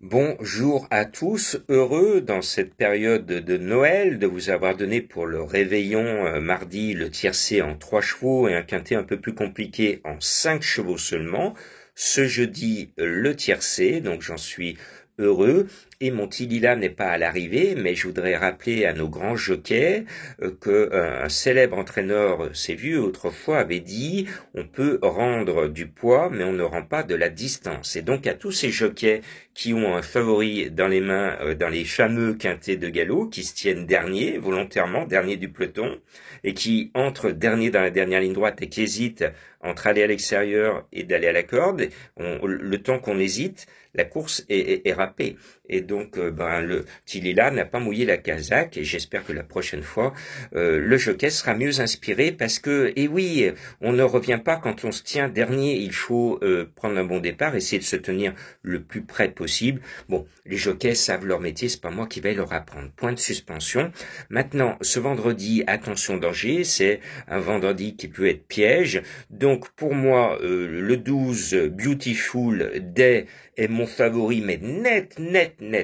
Bonjour à tous, heureux dans cette période de Noël de vous avoir donné pour le réveillon mardi le tiercé en 3 chevaux et un quintet un peu plus compliqué en 5 chevaux seulement. Ce jeudi le tiercé, donc j'en suis heureux. Et mon Tilila n'est pas à l'arrivée, mais je voudrais rappeler à nos grands jockeys que un célèbre entraîneur, c'est vieux autrefois, avait dit on peut rendre du poids, mais on ne rend pas de la distance. Et donc à tous ces jockeys qui ont un favori dans les mains, dans les fameux quintets de galop, qui se tiennent dernier, volontairement, dernier du peloton, et qui entrent dernier dans la dernière ligne droite et qui hésitent entre aller à l'extérieur et d'aller à la corde. Le temps qu'on hésite, la course est râpée. Et donc, le Tilila n'a pas mouillé la casaque et j'espère que la prochaine fois, le jockey sera mieux inspiré parce que, et oui, on ne revient pas quand on se tient dernier. Il faut prendre un bon départ, essayer de se tenir le plus près possible. Bon, les jockeys savent leur métier, c'est pas moi qui vais leur apprendre. Point de suspension. Maintenant, ce vendredi, attention danger, c'est un vendredi qui peut être piège. Donc, pour moi, le 12, Beautiful Day est mon favori, mais net.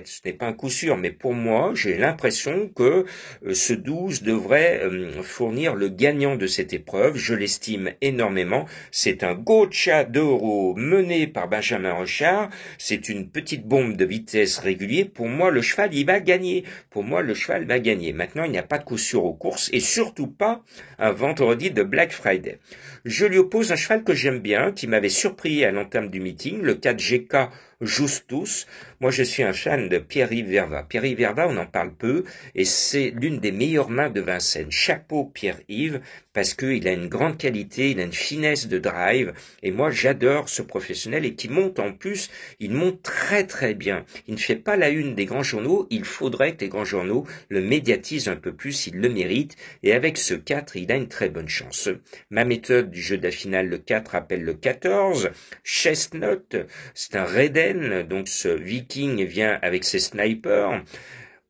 Ce n'est pas un coup sûr, mais pour moi, j'ai l'impression que ce 12 devrait fournir le gagnant de cette épreuve. Je l'estime énormément. C'est un Gaucha d'Oro mené par Benjamin Rochard. C'est une petite bombe de vitesse régulier. Pour moi, le cheval, il va gagner. Pour moi, le cheval va gagner. Maintenant, il n'y a pas de coup sûr aux courses et surtout pas un vendredi de Black Friday. Je lui oppose un cheval que j'aime bien, qui m'avait surpris à l'entame du meeting, le 4 GK Justus. Moi, je suis un fan de Pierre-Yves Verva. Pierre-Yves Verva, on en parle peu, et c'est l'une des meilleures mains de Vincennes. Chapeau Pierre-Yves, parce qu'il a une grande qualité, il a une finesse de drive, et moi, j'adore ce professionnel, et qui monte en plus, il monte très bien. Il ne fait pas la une des grands journaux, il faudrait que les grands journaux le médiatisent un peu plus, il le mérite, et avec ce 4, il a une très bonne chance. Ma méthode du jeu de la finale, le 4 rappelle le 14, Chestnut, c'est un Reden, donc ce Viking vient avec ses snipers.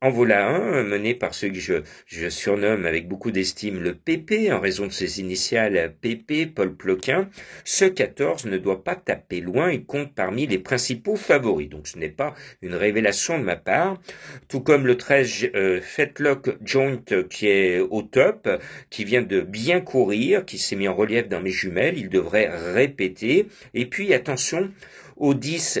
En voilà un, mené par ceux que je surnomme avec beaucoup d'estime le PP, en raison de ses initiales PP, Paul Ploquin. Ce 14 ne doit pas taper loin, il compte parmi les principaux favoris. Donc ce n'est pas une révélation de ma part. Tout comme le 13 Fetlock Joint qui est au top, qui vient de bien courir, qui s'est mis en relief dans mes jumelles, il devrait répéter. Et puis attention, au 10,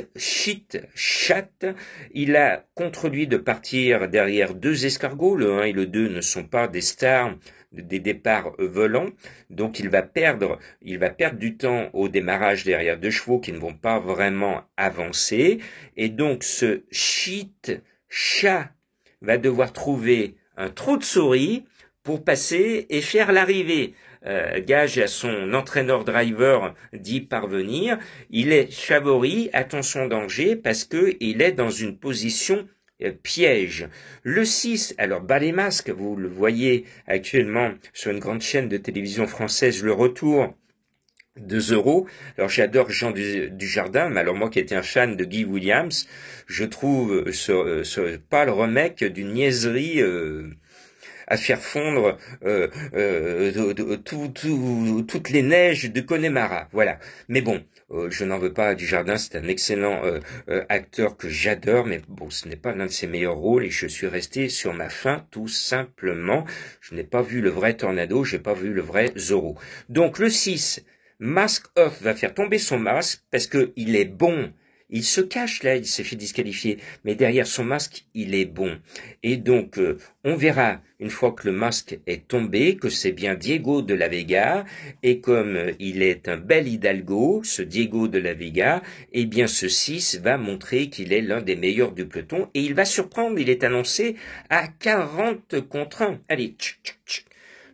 Chat, il a contre lui de partir derrière deux escargots. Le 1 et le 2 ne sont pas des stars des départs volants. Donc il va perdre du temps au démarrage derrière deux chevaux qui ne vont pas vraiment avancer. Et donc ce Chat va devoir trouver un trou de souris pour passer et faire l'arrivée. Gage à son entraîneur driver d'y parvenir. Il est favori, attention danger, parce que il est dans une position piège. Le 6, alors bas les masques, vous le voyez actuellement sur une grande chaîne de télévision française, le retour de Zoro. Alors j'adore Jean Dujardin, mais alors moi qui étais un fan de Guy Williams, je trouve ce pâle remake d'une niaiserie à faire fondre toutes les neiges de Connemara. Voilà. Mais bon, je n'en veux pas à Dujardin, c'est un excellent acteur que j'adore, mais bon, ce n'est pas l'un de ses meilleurs rôles et je suis resté sur ma faim tout simplement. Je n'ai pas vu le vrai Tornado, j'ai pas vu le vrai Zorro. Donc le 6, Mask Off va faire tomber son masque parce que il est bon. Il se cache là, il s'est fait disqualifier, mais derrière son masque, il est bon. Et donc, on verra, une fois que le masque est tombé, que c'est bien Diego de la Vega, et comme il est un bel hidalgo, ce Diego de la Vega, eh bien ce 6 va montrer qu'il est l'un des meilleurs du peloton, et il va surprendre, il est annoncé à 40 contre 1. Allez,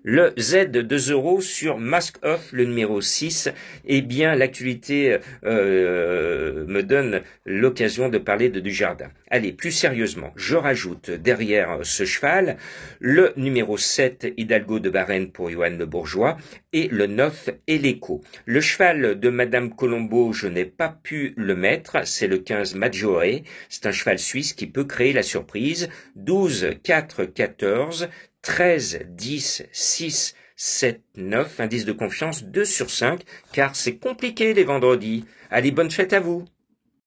le Z de 2 euros sur Mask Off, le numéro 6, eh bien, l'actualité me donne l'occasion de parler de Dujardin. Allez, plus sérieusement, je rajoute derrière ce cheval le numéro 7, Hidalgo de Varennes pour Johan Le Bourgeois, et le 9, Eleco. Le cheval de Madame Colombo, je n'ai pas pu le mettre, c'est le 15, Maggiore. C'est un cheval suisse qui peut créer la surprise. 12, 4, 14, 13, 10, 6, 7, 9, indice de confiance 2 sur 5, car c'est compliqué les vendredis. Allez, bonne fête à vous!